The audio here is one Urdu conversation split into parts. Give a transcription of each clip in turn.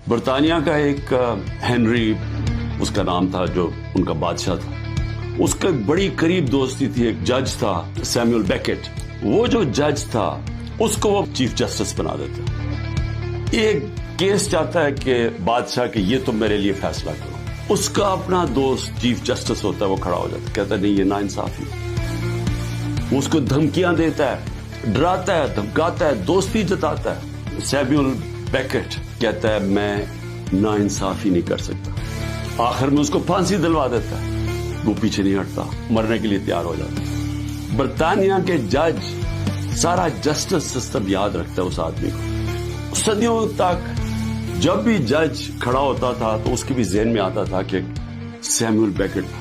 برطانیہ کا ایک ہنری اس کا نام تھا جو ان کا بادشاہ تھا. اس کا بڑی قریب دوستی تھی. ایک جج تھا سیموئل بیکٹ. وہ جو جج تھا اس کو وہ چیف جسٹس بنا دیتا. ایک کیس چاہتا ہے کہ بادشاہ کہ یہ تم میرے لیے فیصلہ کرو. اس کا اپنا دوست چیف جسٹس ہوتا ہے, وہ کھڑا ہو جاتا ہے, کہتا ہے نہیں یہ ناانصافی. وہ اس کو دھمکیاں دیتا ہے, ڈراتا ہے, دھمکاتا ہے, دوستی جتاتا ہے. سیموئل بیکٹ کہتا ہے میں ناانصافی نہیں کر سکتا. آخر میں اس کو پھانسی دلوا دیتا ہے. وہ پیچھے نہیں ہٹتا, مرنے کے لیے تیار ہو جاتا ہے. برطانیہ کے جج سارا جسٹس سسٹم یاد رکھتا ہے اس آدمی کو. صدیوں تک جب بھی جج کھڑا ہوتا تھا تو اس کے بھی ذہن میں آتا تھا کہ سیموئل بیکٹ تھا.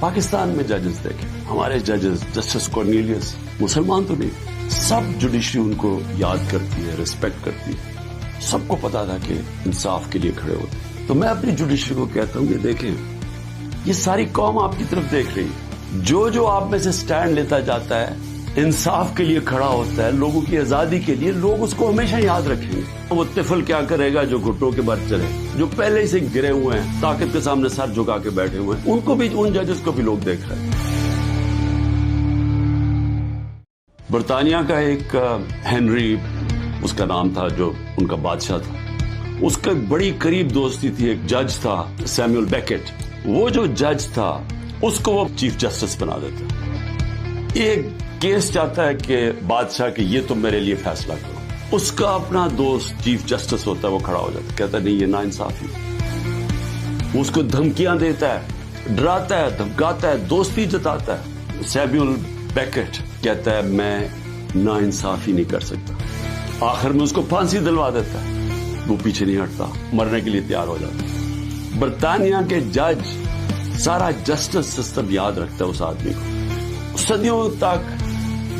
پاکستان میں ججز دیکھیں, ہمارے ججز جسٹس کورنیلیس مسلمان تو نہیں, سب جوڈیشری ان کو یاد کرتی ہے, ریسپیکٹ کرتی ہے. سب کو پتا تھا کہ انصاف کے لیے کھڑے ہوتے. تو میں اپنی جوڈیشری کو کہتا ہوں کہ دیکھیں یہ ساری قوم آپ کی طرف دیکھ رہی ہے. جو آپ میں سے سٹینڈ لیتا جاتا ہے, انصاف کے لیے کھڑا ہوتا ہے, لوگوں کی آزادی کے لیے, لوگ اس کو ہمیشہ یاد رکھیں گے. وہ طفل کیا کرے گا جو گھٹوں کے بل چلے, جو پہلے ہی سے گرے ہوئے ہیں, طاقت کے سامنے سر جھکا کے بیٹھے ہوئے ہیں, ان کو بھی, ان ججز کو بھی لوگ دیکھ رہے ہیں. برطانیہ کا ایک ہنری اس کا نام تھا جو ان کا بادشاہ تھا. اس کا بڑی قریب دوستی تھی. ایک جج تھا سیموئل بیکٹ. وہ جو جج تھا اس کو وہ چیف جسٹس بنا دیتا. ایک کیس چاہتا ہے کہ بادشاہ کہ یہ تم میرے لیے فیصلہ کرو. اس کا اپنا دوست چیف جسٹس ہوتا ہے, وہ کھڑا ہو جاتا ہے, کہتا ہے نہیں یہ ناانصافی. وہ اس کو دھمکیاں دیتا ہے, ڈراتا ہے, دھمکاتا ہے, دوستی جتاتا ہے. سیموئل بیکٹ کہتا ہے میں ناانصافی نہیں کر سکتا. آخر میں اس کو پھانسی دلوا دیتا ہے. وہ پیچھے نہیں ہٹتا, مرنے کے لیے تیار ہو جاتا ہے. برطانیہ کے جج سارا جسٹس سسٹم یاد رکھتا ہے اس آدمی کو. صدیوں تک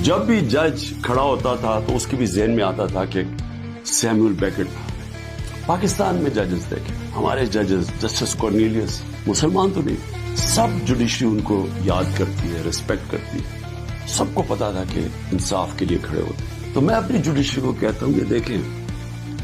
جب بھی جج کھڑا ہوتا تھا تو اس کے بھی ذہن میں آتا تھا کہ سیموئل بیکٹ تھا. پاکستان میں ججز دیکھیں, ہمارے ججز جسٹس کورنیلیس مسلمان تو نہیں, سب جوڈیشری ان کو یاد کرتی ہے, ریسپیکٹ کرتی ہے. سب کو پتا تھا کہ انصاف کے لیے کھڑے ہوتے. تو میں اپنی جوڈیشری کو کہتا ہوں کہ دیکھیں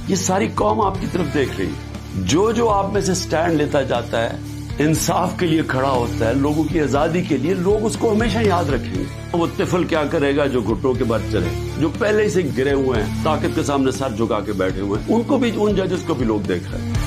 یہ ساری قوم آپ کی طرف دیکھ رہی ہے. جو آپ میں سے سٹینڈ لیتا جاتا ہے, انصاف کے لیے کھڑا ہوتا ہے, لوگوں کی آزادی کے لیے, لوگ اس کو ہمیشہ یاد رکھیں گے. وہ طفل کیا کرے گا جو گھٹوں کے بل چلے, جو پہلے ہی سے گرے ہوئے ہیں, طاقت کے سامنے سر جھکا کے بیٹھے ہوئے ہیں, ان کو بھی, ان ججز کو بھی لوگ دیکھ رہے ہیں.